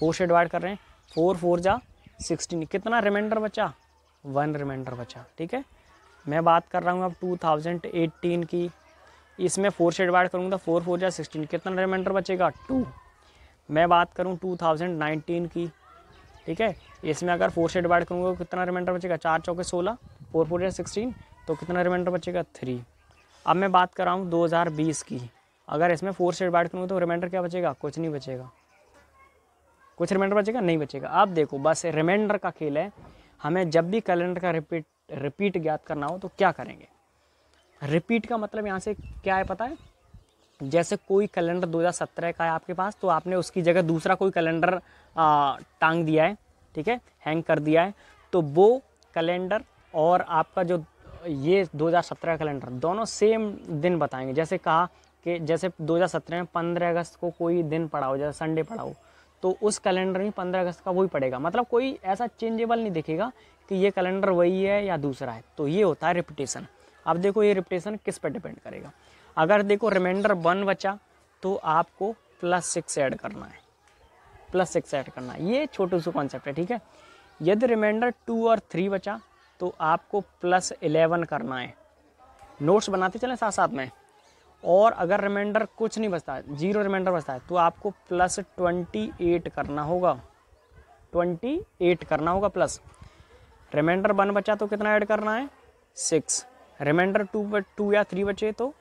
4 से डिवाइड कर रहे हैं, 4 4 जा 16, कितना रिमाइंडर बचा, 1 रिमाइंडर बचा, ठीक है। मैं बात कर रहा हूँ अब 2018 की, इसमें 4 से डिवाइड करूँगा, 4 4 जा 16, कितना रिमाइंडर बचेगा, 2। मैं बात करूँ 2019 की, ठीक है, इसमें अगर 4 से डिवाइड करूँगा कितना रिमाइंडर बचेगा, 4 चौके 16, 4 4 जा 16, तो कितना रिमाइंडर बचेगा, 3। अब मैं बात कर रहा हूँ 2020 की, अगर इसमें 4 से डिवाइड करूँगा तो रिमाइंडर क्या बचेगा, कुछ नहीं बचेगा, कुछ रिमाइंडर बचेगा, नहीं बचेगा। अब देखो बस रिमाइंडर का खेल है, हमें जब भी कैलेंडर का रिपीट ज्ञात करना हो तो क्या करेंगे। रिपीट का मतलब यहाँ से क्या है पता है, जैसे कोई कैलेंडर 2017 का है आपके पास, तो आपने उसकी जगह दूसरा कोई कैलेंडर टांग दिया है, ठीक है, हैंग कर दिया है, तो वो कैलेंडर और आपका जो ये 2017 कैलेंडर दोनों सेम दिन बताएंगे। जैसे कहा कि जैसे 2017 में 15 अगस्त को कोई दिन पड़ा हो, जैसे संडे पड़ा हो, तो उस कैलेंडर में 15 अगस्त का वही पड़ेगा, मतलब कोई ऐसा चेंजेबल नहीं दिखेगा कि ये कैलेंडर वही है या दूसरा है। तो ये होता है रिपीटेशन। अब देखो ये रिपीटेशन किस पर डिपेंड करेगा। अगर देखो रिमाइंडर 1 बचा तो आपको +6 ऐड करना है, +6 ऐड करना है, ये छोटू सा कॉन्सेप्ट है, ठीक है। यदि रिमाइंडर 2 और 3 बचा तो आपको +11 करना है, नोट्स बनाते चलें साथ साथ में। और अगर रिमाइंडर कुछ नहीं बचता है, 0 रिमाइंडर बचता है, तो आपको +28 करना होगा, 28 करना होगा प्लस। रिमाइंडर 1 बचा तो कितना ऐड करना है, 6। रिमाइंडर 2 या 3 बचे तो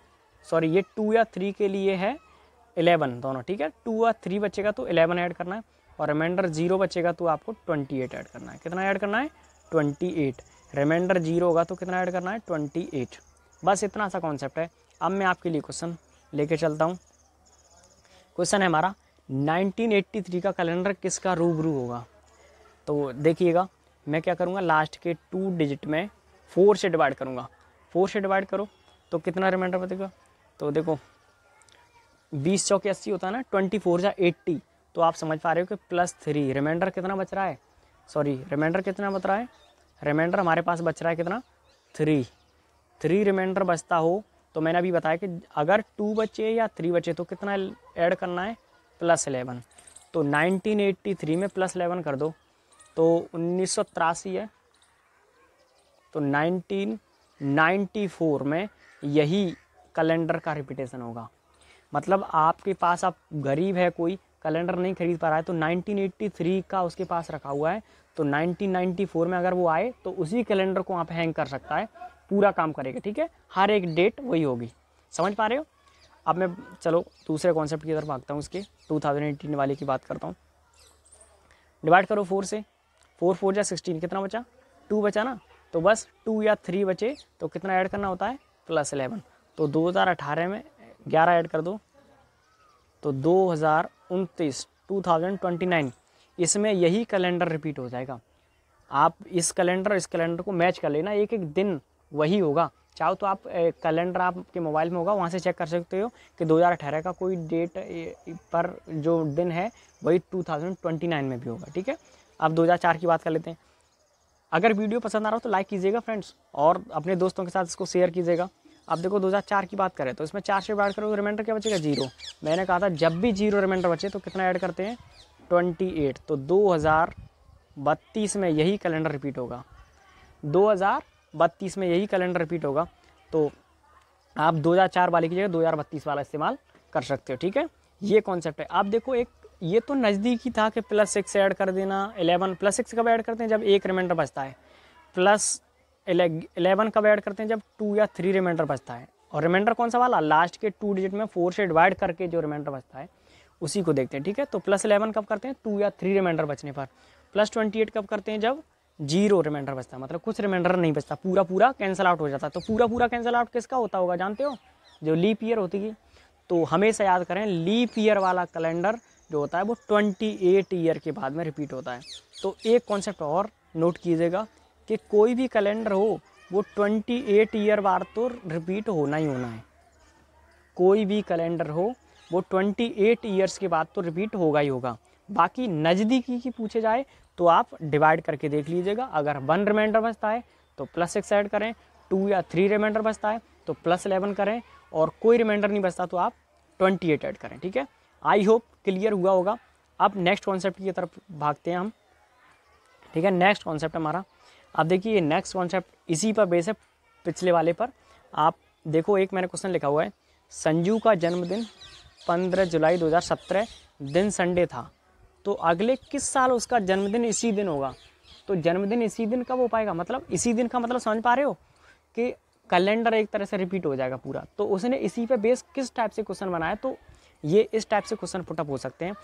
सॉरी ये 2 या 3 के लिए है 11 दोनों, ठीक है। 2 या 3 बचेगा तो 11 ऐड करना है, और रिमाइंडर 0 बचेगा तो आपको 28 ऐड करना है। कितना ऐड करना है, 28। रिमाइंडर 0 होगा तो कितना ऐड करना है, 28। बस इतना सा कॉन्सेप्ट है। अब मैं आपके लिए क्वेश्चन लेके चलता हूँ। क्वेश्चन है हमारा 1983 का कैलेंडर किसका रूबरू होगा। तो देखिएगा मैं क्या करूँगा, लास्ट के 2 डिजिट में 4 से डिवाइड करूँगा, 4 से डिवाइड करो तो कितना रिमाइंडर बचेगा। तो देखो 20 चौके 80 होता है ना, 24 जा 80, तो आप समझ पा रहे हो कि +3 रिमाइंडर कितना बच रहा है, सॉरी रिमाइंडर कितना बच रहा है, रिमाइंडर हमारे पास बच रहा है कितना, 3 रिमाइंडर बचता हो तो मैंने अभी बताया कि अगर 2 बचे या 3 बचे तो कितना ऐड करना है, +11। तो 1983 में +11 कर दो तो 1983 है, तो 1994 में यही कैलेंडर का रिपीटेशन होगा। मतलब आपके पास, आप गरीब है कोई कैलेंडर नहीं खरीद पा रहा है, तो 1983 का उसके पास रखा हुआ है, तो 1994 में अगर वो आए तो उसी कैलेंडर को आप हैंग कर सकता है, पूरा काम करेगा, ठीक है। हर एक डेट वही होगी, समझ पा रहे हो। अब मैं चलो दूसरे कॉन्सेप्ट की तरफ भागता हूँ, इसके 2018 वाले की बात करता हूँ। डिवाइड करो 4 से, 4 4 जा 16, कितना बचा, 2 बचा ना, तो बस 2 या 3 बचे तो कितना ऐड करना होता है, +11। तो 2018 में 11 ऐड कर दो तो 2029 2029 इसमें यही कैलेंडर रिपीट हो जाएगा। आप इस कैलेंडर को मैच कर लेना, एक एक दिन वही होगा। चाहो तो आप कैलेंडर आपके मोबाइल में होगा, वहाँ से चेक कर सकते हो कि 2018 का कोई डेट पर जो दिन है वही 2029 में भी होगा, ठीक है। अब 2004 की बात कर लेते हैं। अगर वीडियो पसंद आ रहा हो तो लाइक कीजिएगा फ्रेंड्स, और अपने दोस्तों के साथ इसको शेयर कीजिएगा। अब देखो 2004 की बात करें तो इसमें 4 से डिवाइड करोगे, रिमाइंडर क्या बचेगा 0। मैंने कहा था जब भी 0 रिमाइंडर बचे तो कितना ऐड करते हैं 28। तो 2032 में यही कैलेंडर रिपीट होगा, 2032 में यही कैलेंडर रिपीट होगा। तो आप 2004 वाले की जगह 2032 वाला इस्तेमाल कर सकते हो, ठीक है। ये कॉन्सेप्ट है। आप देखो एक ये तो नज़दीकी था कि +6 ऐड कर देना, 11 +6 कब ऐड करते हैं जब एक रिमाइंडर बचता है, +11 कब ऐड करते हैं जब 2 या 3 रिमाइंडर बचता है। और रिमाइंडर कौन सा वाला, लास्ट के 2 डिजिट में 4 से डिवाइड करके जो रिमाइंडर बचता है उसी को देखते हैं, ठीक है। तो +11 कब करते हैं 2 या 3 रिमाइंडर बचने पर। +28 कब करते हैं जब 0 रिमाइंडर बचता है, मतलब कुछ रिमाइंडर नहीं बचता, पूरा पूरा कैंसिल आउट हो जाता है। तो पूरा पूरा कैंसिल आउट किसका होता होगा जानते हो, जो लीप ईयर होती है। तो हमेशा याद करें लीप ईयर वाला कैलेंडर जो होता है वो 28 ईयर के बाद में रिपीट होता है। तो एक कॉन्सेप्ट और नोट कीजिएगा कि कोई भी कैलेंडर हो वो 28 ईयर बाद तो रिपीट होना ही होना है। कोई भी कैलेंडर हो वो 28 ईयर्स के बाद तो रिपीट होगा ही होगा। बाकी नज़दीकी की पूछे जाए तो आप डिवाइड करके देख लीजिएगा। अगर 1 रिमाइंडर बचता है तो +6 ऐड करें, 2 या 3 रिमाइंडर बचता है तो +11 करें, और कोई रिमाइंडर नहीं बचता तो आप 28 ऐड करें, ठीक है। आई होप क्लियर हुआ होगा। अब नेक्स्ट कॉन्सेप्ट की तरफ भागते हैं हम, ठीक है। नेक्स्ट कॉन्सेप्ट हमारा, अब देखिए नेक्स्ट कॉन्सेप्ट इसी पर बेस है पिछले वाले पर। आप देखो एक मैंने क्वेश्चन लिखा हुआ है, संजू का जन्मदिन 15 जुलाई 2017 दिन संडे था, तो अगले किस साल उसका जन्मदिन इसी दिन होगा। तो जन्मदिन इसी दिन कब हो पाएगा, मतलब इसी दिन का मतलब समझ पा रहे हो कि कैलेंडर एक तरह से रिपीट हो जाएगा पूरा। तो उसने इसी पे बेस किस टाइप से क्वेश्चन बनाया, तो ये इस टाइप से क्वेश्चन पुटअप हो सकते हैं।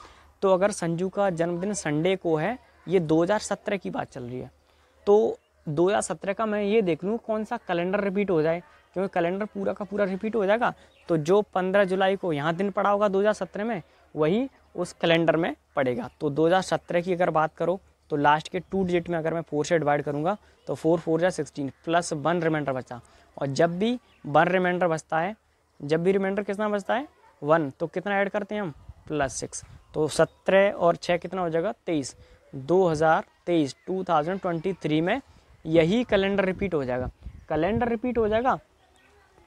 तो अगर संजू का जन्मदिन संडे को है, ये 2017 की बात चल रही है, तो 2017 का मैं ये देख लूँ कौन सा कैलेंडर रिपीट हो जाए, क्योंकि कैलेंडर पूरा का पूरा रिपीट हो जाएगा। तो जो 15 जुलाई को यहाँ दिन पड़ा होगा 2017 में, वही उस कैलेंडर में पड़ेगा। तो 2017 की अगर बात करो तो लास्ट के 2 डिजिट में अगर मैं 4 से डिवाइड करूँगा तो 4 4 जा 16 +1 रिमाइंडर बचा। और जब भी 1 रिमाइंडर बचता है, जब भी रिमाइंडर कितना बचता है 1, तो कितना ऐड करते हैं हम +6। तो 17 और 6 कितना हो जाएगा 23। 2023 में यही कैलेंडर रिपीट हो जाएगा। कैलेंडर रिपीट हो जाएगा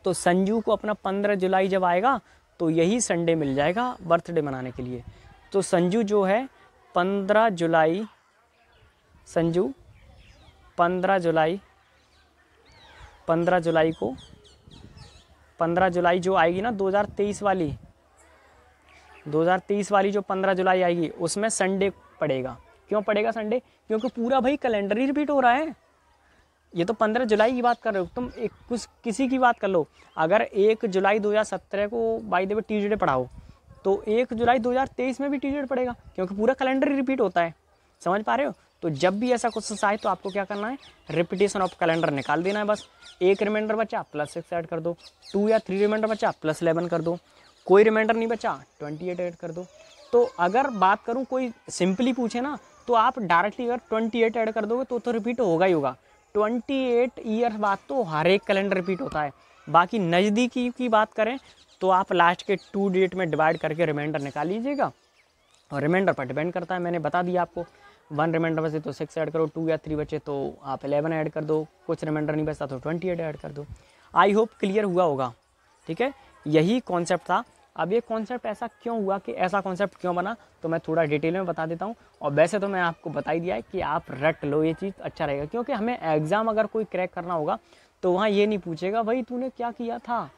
तो संजू को अपना 15 जुलाई जब आएगा तो यही संडे मिल जाएगा बर्थडे मनाने के लिए। तो संजू जो है 15 जुलाई, संजू 15 जुलाई को 15 जुलाई जो आएगी ना 2023 वाली जो 15 जुलाई आएगी उसमें संडे पड़ेगा। क्यों पड़ेगा संडे, क्योंकि पूरा भाई कैलेंडर ही रिपीट हो रहा है। ये तो 15 जुलाई की बात कर रहे हो तुम, एक कुछ किसी की बात कर लो। अगर 1 जुलाई 2017 को बाय द वे ट्यूसडे पढ़ाओ तो 1 जुलाई 2023 में भी ट्यूसडे पड़ेगा, क्योंकि पूरा कैलेंडर ही रिपीट होता है। समझ पा रहे हो। तो जब भी ऐसा क्वेश्चन आए तो आपको क्या करना है, रिपीटेशन ऑफ कैलेंडर निकाल देना है बस। एक रिमाइंडर बचा +6 ऐड कर दो, 2 या 3 रिमाइंडर बचा +11 कर दो, कोई रिमाइंडर नहीं बचा 28 ऐड कर दो। तो अगर बात करूँ कोई सिंपली पूछे ना तो आप डायरेक्टली अगर 28 ऐड कर दोगे तो रिपीट होगा ही होगा। 28 ईयर बाद तो हर एक कैलेंडर रिपीट होता है। बाकी नज़दीकी की बात करें तो आप लास्ट के 2 डिजिट में डिवाइड करके रिमाइंडर निकाल लीजिएगा, और रिमाइंडर पर डिपेंड करता है। मैंने बता दिया आपको, 1 रिमाइंडर बचे तो 6 ऐड करो, 2 या 3 बचे तो आप 11 ऐड कर दो, कुछ रिमाइंडर नहीं बचता तो 28 ऐड कर दो। आई होप क्लियर हुआ होगा, ठीक है। यही कॉन्सेप्ट था। अब ये कॉन्सेप्ट ऐसा क्यों हुआ, कि ऐसा कॉन्सेप्ट क्यों बना, तो मैं थोड़ा डिटेल में बता देता हूँ। और वैसे तो मैं आपको बता ही दिया है कि आप रट लो, ये चीज़ अच्छा रहेगा। क्योंकि हमें एग्ज़ाम अगर कोई क्रैक करना होगा तो वहाँ ये नहीं पूछेगा भाई तूने क्या किया था,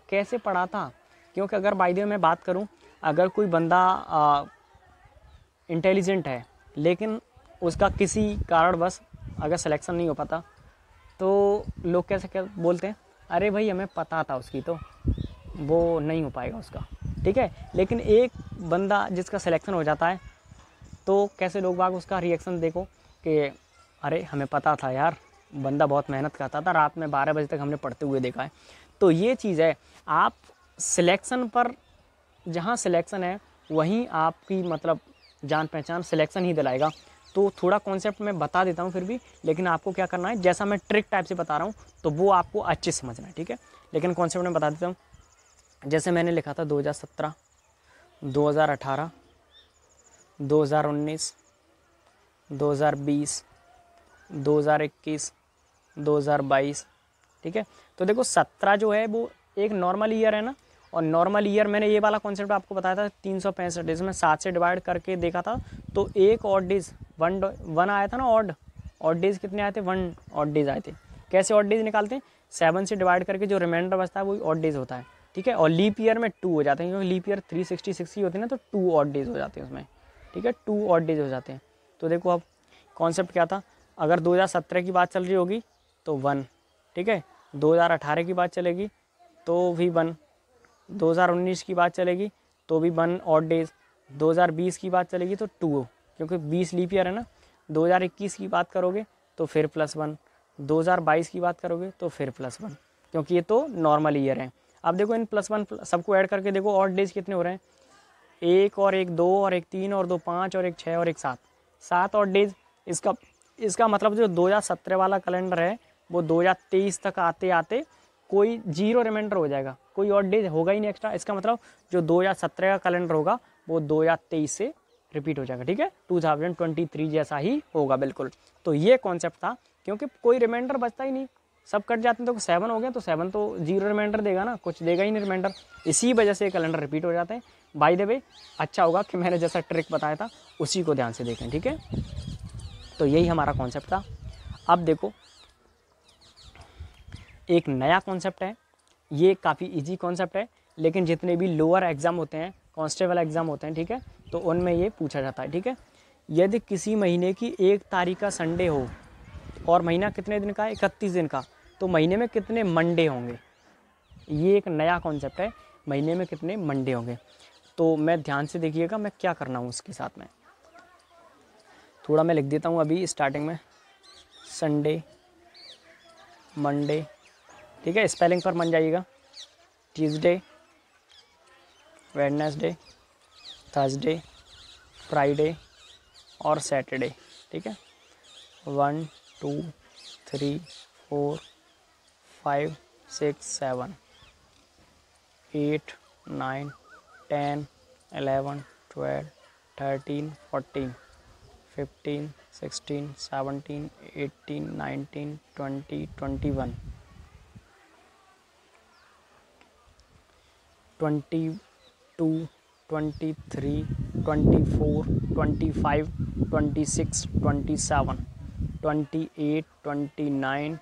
कैसे पढ़ा था। क्योंकि अगर बाय द वे मैं बात करूँ, अगर कोई बंदा इंटेलिजेंट है लेकिन उसका किसी कारणवश अगर सिलेक्शन नहीं हो पाता तो लोग कैसे क्या बोलते हैं, अरे भाई हमें पता था उसकी, तो वो नहीं हो पाएगा उसका, ठीक है। लेकिन एक बंदा जिसका सिलेक्शन हो जाता है तो कैसे लोग बाग उसका रिएक्शन देखो कि अरे हमें पता था यार, बंदा बहुत मेहनत करता था, रात में 12 बजे तक हमने पढ़ते हुए देखा है। तो ये चीज़ है, आप सिलेक्शन पर, जहाँ सिलेक्शन है वहीं आपकी मतलब जान पहचान सिलेक्शन ही दिलाएगा। तो थोड़ा कॉन्सेप्ट मैं बता देता हूँ फिर भी, लेकिन आपको क्या करना है, जैसा मैं ट्रिक टाइप से बता रहा हूँ तो वो आपको अच्छे से समझना है, ठीक है। लेकिन कॉन्सेप्ट में बता देता हूँ। जैसे मैंने लिखा था 2017, 2018, 2019, 2020, 2021, 2022, ठीक है। तो देखो 17 जो है वो एक नॉर्मल ईयर है ना, और नॉर्मल ईयर मैंने ये वाला कॉन्सेप्ट आपको बताया था 365 डेज में 7 से डिवाइड करके देखा था, तो एक ऑड डेज वन आया था ना, ऑड डेज कितने आए थे, 1 ऑड डेज आए थे। कैसे ऑड डेज निकालते हैं, 7 से डिवाइड करके जो रिमाइंडर बचता है वही ऑड डेज होता है, ठीक है। और लीप ईयर में 2 हो जाते हैं, क्योंकि लीप ईयर 366 की होती है ना, तो 2 ऑड डेज हो जाते हैं उसमें, ठीक है, 2 ऑड डेज हो जाते हैं। तो देखो अब कॉन्सेप्ट क्या था, अगर 2017 की बात चल रही होगी तो 1, ठीक है, 2018 की बात चलेगी तो भी 1, 2019 की बात चलेगी तो भी 1 ऑड डेज, 2020 की बात चलेगी तो 2, क्योंकि 20 लीप ईयर है ना, 2021 की बात करोगे तो फिर +1, 2022 की बात करोगे तो फिर +1, क्योंकि ये तो नॉर्मल ईयर है। अब देखो इन +1 सबको ऐड करके देखो ऑड डेज कितने हो रहे हैं, 1 और 1 2 और 1 3 और 2 5 और 1 6 और 1 7, 7 ऑड डेज। इसका मतलब जो 2017 वाला कैलेंडर है वो 2023 तक आते आते कोई 0 रिमाइंडर हो जाएगा, कोई ऑड डेज होगा ही नहीं एक्स्ट्रा। इसका मतलब जो 2017 का कैलेंडर होगा वो 2023 से रिपीट हो जाएगा, ठीक है, 2023 जैसा ही होगा बिल्कुल। तो ये कॉन्सेप्ट था, क्योंकि कोई रिमाइंडर बचता ही नहीं, सब कट जाते हैं, तो 7 हो गया तो 7 तो 0 रिमाइंडर देगा ना, कुछ देगा ही नहीं रिमाइंडर, इसी वजह से कैलेंडर रिपीट हो जाते हैं। बाय द वे अच्छा होगा कि मैंने जैसा ट्रिक बताया था उसी को ध्यान से देखें, ठीक है। तो यही हमारा कॉन्सेप्ट था। अब देखो एक नया कॉन्सेप्ट है, ये काफ़ी इजी कॉन्सेप्ट है, लेकिन जितने भी लोअर एग्ज़ाम होते हैं, कांस्टेबल एग्ज़ाम होते हैं, ठीक है, तो उनमें ये पूछा जाता है, ठीक है। यदि किसी महीने की 1 तारीख का संडे हो और महीना कितने दिन का है, 31 दिन का, तो महीने में कितने मंडे होंगे। ये एक नया कॉन्सेप्ट है, महीने में कितने मंडे होंगे। तो मैं ध्यान से देखिएगा मैं क्या करना हूँ उसके साथ में, थोड़ा मैं लिख देता हूँ अभी स्टार्टिंग में, संडे, मंडे, ठीक है, स्पेलिंग पर मान जाइएगा, ट्यूसडे, वेडनेसडे, थर्सडे, फ्राइडे और सैटरडे, ठीक है, 1 2 3 4 5 6 7 8 9 10 11 12 13 14 15 16 17 18 19 20 21 22 23 24 25 26 27 28 29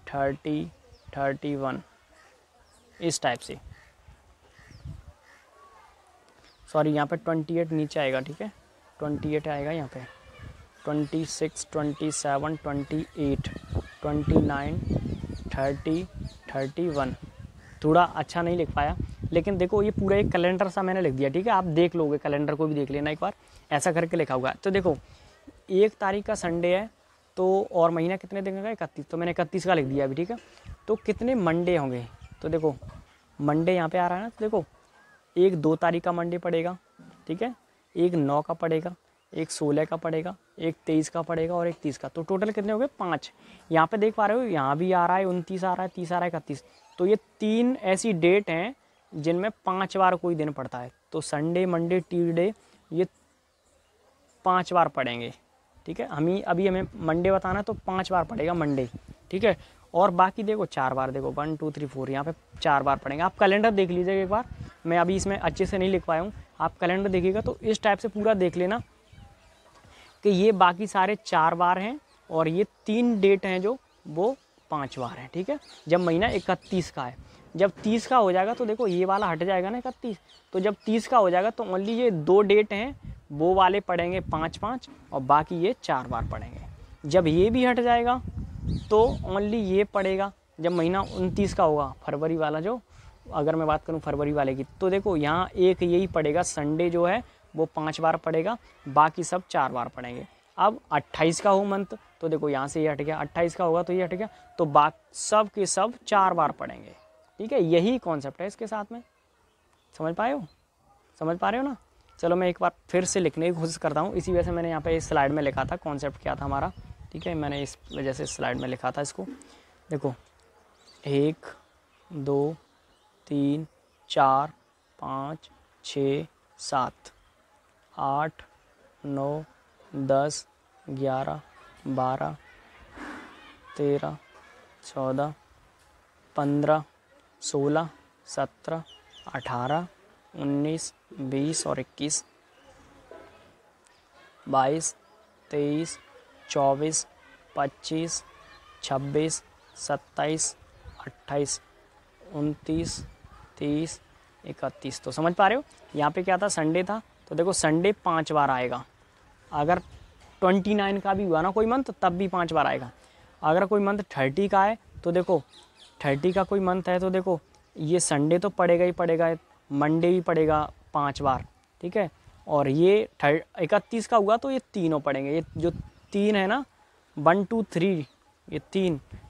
30 31 इस टाइप से, सॉरी यहाँ पे 28 नीचे आएगा, ठीक है, 28 आएगा यहाँ पे, 26 27 28 29 30 31। थोड़ा अच्छा नहीं लिख पाया, लेकिन देखो ये पूरा एक कैलेंडर सा मैंने लिख दिया, ठीक है, आप देख लोगे, कैलेंडर को भी देख लेना एक बार, ऐसा करके लिखा हुआ है। तो देखो 1 तारीख का संडे है, तो और महीना कितने दिन का, 31, तो मैंने 31 का लिख दिया अभी, ठीक है। तो कितने मंडे होंगे, तो देखो मंडे यहाँ पे आ रहा है ना, तो देखो एक 2 तारीख का मंडे पड़ेगा, ठीक है, एक 9 का पड़ेगा, एक 16 का पड़ेगा, एक 23 का पड़ेगा और एक 30 का, तो टोटल कितने हो गए, 5। यहाँ पे देख पा रहे हो, यहाँ भी आ रहा है 29 आ रहा है, 30 आ रहा है, 31, तो ये 3 ऐसी डेट हैं जिनमें 5 बार कोई दिन पड़ता है। तो संडे, मंडे, ट्यूसडे, ये 5 बार पड़ेंगे, ठीक है। अभी हमें मंडे बताना है तो 5 बार पड़ेगा मंडे, ठीक है। और बाकी देखो 4 बार, देखो 1 2 3 4 यहाँ पे 4 बार पड़ेंगे। आप कैलेंडर देख लीजिएगा एक बार, मैं अभी इसमें अच्छे से नहीं लिख पाया हूँ, आप कैलेंडर देखिएगा तो इस टाइप से पूरा देख लेना कि ये बाकी सारे 4 बार हैं और ये 3 डेट हैं जो वो 5 बार हैं, ठीक है। जब महीना 31 का है, जब 30 का हो जाएगा तो देखो ये वाला हट जाएगा ना 31, तो जब 30 का हो जाएगा तो ओनली ये 2 डेट हैं वो वाले पड़ेंगे 5-5 और बाकी ये 4 बार पड़ेंगे। जब ये भी हट जाएगा तो ओनली ये पड़ेगा जब महीना 29 का होगा, फरवरी वाला जो, अगर मैं बात करूँ फरवरी वाले की, तो देखो यहाँ एक यही पड़ेगा संडे जो है वो 5 बार पड़ेगा, बाकी सब 4 बार पड़ेंगे। अब 28 का हो मंथ तो देखो यहाँ से ये हट गया, 28 का होगा तो ये हट गया, तो बाकी सब के सब 4 बार पड़ेंगे, ठीक है। यही कॉन्सेप्ट है इसके साथ में, समझ पाए हो, समझ पा रहे हो ना। चलो मैं एक बार फिर से लिखने की कोशिश करता हूँ, इसी वजह से मैंने यहाँ पे इस स्लाइड में लिखा था कॉन्सेप्ट क्या था हमारा, ठीक है, मैंने इस वजह से स्लाइड में लिखा था इसको। देखो 1 2 3 4 5 6 7 8 9 10 11, 12, 13, 14, 15, 16, 17, 18, 19, 20 और 21, 22, 23, 24, 25, 26, 27, 28, 29, 30, 31। तो समझ पा रहे हो, यहाँ पे क्या था, संडे था, तो देखो संडे 5 बार आएगा। अगर 29 का भी हुआ ना कोई मंथ, तब भी 5 बार आएगा। अगर कोई मंथ 30 का है तो देखो 30 का कोई मंथ है तो देखो ये संडे तो पड़ेगा ही पड़ेगा, मंडे भी पड़ेगा 5 बार, ठीक है। और ये 31 का हुआ तो ये तीनों पड़ेंगे, ये जो 3 है ना 1 2 3,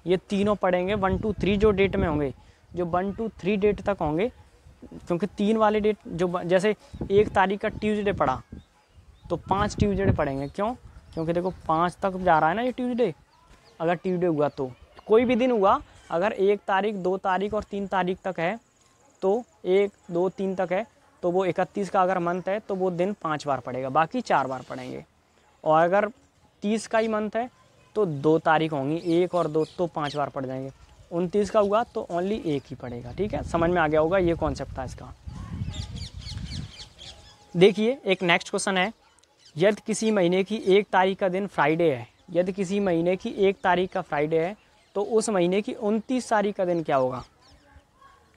ये तीनों पड़ेंगे 1 2 3 जो डेट में होंगे, जो 1 2 3 डेट तक होंगे। क्योंकि 3 वाले डेट जो जैसे 1 तारीख का ट्यूसडे पड़ा तो 5 ट्यूसडे पड़ेंगे। क्यों? क्योंकि देखो 5 तक जा रहा है ना ये ट्यूसडे। अगर ट्यूसडे हुआ तो कोई भी दिन हुआ, अगर 1 तारीख 2 तारीख और 3 तारीख तक है तो 1 2 3 तक है तो वो 31 का अगर मंथ है तो वो दिन 5 बार पड़ेगा, बाकी 4 बार पड़ेंगे। और अगर 30 का ही मंथ है तो 2 तारीख होंगी, 1 और 2 तो 5 बार पड़ जाएंगे। 29 का हुआ तो ओनली 1 ही पड़ेगा, ठीक है। समझ में आ गया होगा, ये कॉन्सेप्ट था इसका। देखिए एक नेक्स्ट क्वेश्चन है, यदि किसी महीने की 1 तारीख का दिन फ्राइडे है, यदि किसी महीने की 1 तारीख का फ्राइडे है तो उस महीने की 29 तारीख का दिन क्या होगा।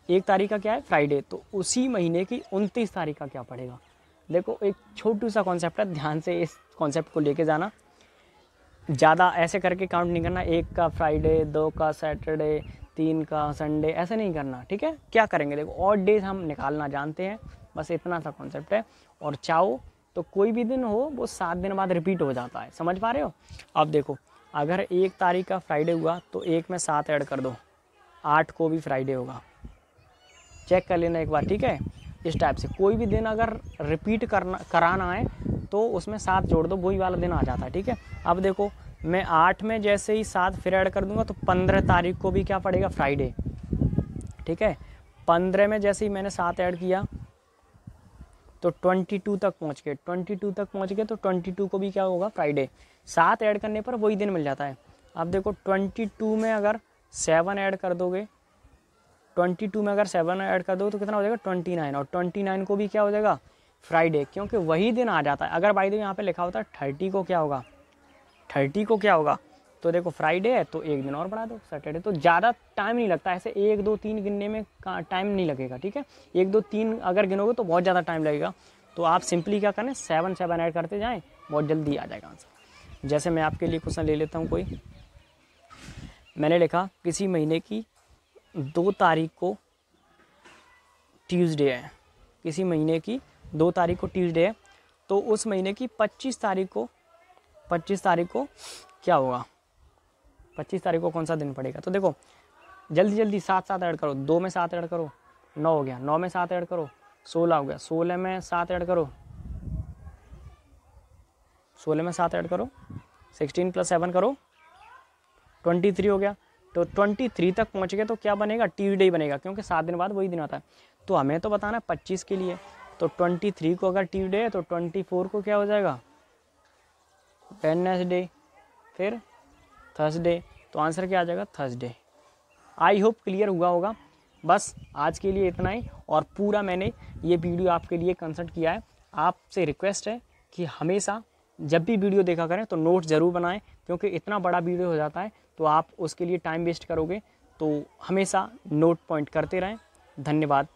1 तारीख का क्या है, फ्राइडे, तो उसी महीने की 29 तारीख का क्या पड़ेगा। देखो एक छोटू सा कॉन्सेप्ट है, ध्यान से इस कॉन्सेप्ट को लेके जाना, ज़्यादा ऐसे करके काउंट नहीं करना, 1 का फ्राइडे, 2 का सैटरडे, 3 का संडे, ऐसे नहीं करना, ठीक है। क्या करेंगे, देखो ऑड डेज हम निकालना जानते हैं, बस इतना सा कॉन्सेप्ट है। और चाहो तो कोई भी दिन हो वो 7 दिन बाद रिपीट हो जाता है, समझ पा रहे हो। अब देखो अगर 1 तारीख का फ्राइडे हुआ तो 1 में 7 ऐड कर दो, 8 को भी फ्राइडे होगा, चेक कर लेना एक बार, ठीक है। इस टाइप से कोई भी दिन अगर रिपीट कराना है तो उसमें 7 जोड़ दो, वही वाला दिन आ जाता है, ठीक है। अब देखो मैं 8 में जैसे ही 7 फिर ऐड कर दूंगा तो 15 तारीख को भी क्या पड़ेगा, फ्राइडे, ठीक है। 15 में जैसे ही मैंने 7 ऐड किया तो 22 तक पहुंच गए, 22 तक पहुंच गए तो 22 को भी क्या होगा, फ्राइडे। 7 ऐड करने पर वही दिन मिल जाता है। अब देखो 22 में अगर 7 ऐड कर दोगे, 22 में अगर 7 ऐड कर दो तो कितना हो जाएगा, 29, और 29 को भी क्या हो जाएगा, फ्राइडे, क्योंकि वही दिन आ जाता है। अगर बाई द वे यहाँ पे लिखा होता है 30 को क्या होगा, 30 को क्या होगा, तो देखो फ्राइडे है तो 1 दिन और बढ़ा दो, सैटरडे। तो ज़्यादा टाइम नहीं लगता, ऐसे 1 2 3 गिनने में टाइम नहीं लगेगा, ठीक है। 1 2 3 अगर गिनोगे तो बहुत ज़्यादा टाइम लगेगा, तो आप सिंपली क्या करें, 7 ऐड करते जाएँ, बहुत जल्दी आ जाएगा आंसर। जैसे मैं आपके लिए क्वेश्चन ले लेता हूँ, कोई मैंने लिखा किसी महीने की 2 तारीख को ट्यूसडे है, किसी महीने की 2 तारीख को ट्यूसडे है, तो उस महीने की 25 तारीख को क्या होगा, 25 तारीख को कौन सा दिन पड़ेगा। तो देखो जल्दी जल्दी 7 ऐड करो, 2 में 7 ऐड करो, 9 हो गया, 9 में 7 ऐड करो, 16 हो गया, 16 में 7 ऐड करो, 16 में 7 ऐड करो, 16 + 7 करो, 23 हो गया। तो 23 तक पहुंच गए तो क्या बनेगा, ट्यूसडे ही बनेगा, क्योंकि 7 दिन बाद वही दिन आता है। तो हमें तो बताना है 25 के लिए, तो 23 को अगर ट्यूसडे है तो 24 को क्या हो जाएगा, वेडनेसडे, फिर थर्सडे। तो आंसर क्या आ जाएगा, थर्सडे। आई होप क्लियर हुआ होगा। बस आज के लिए इतना ही, और पूरा मैंने ये वीडियो आपके लिए कंसल्ट किया है। आपसे रिक्वेस्ट है कि हमेशा जब भी वीडियो देखा करें तो नोट ज़रूर बनाएं, क्योंकि इतना बड़ा वीडियो हो जाता है तो आप उसके लिए टाइम वेस्ट करोगे, तो हमेशा नोट पॉइंट करते रहें। धन्यवाद।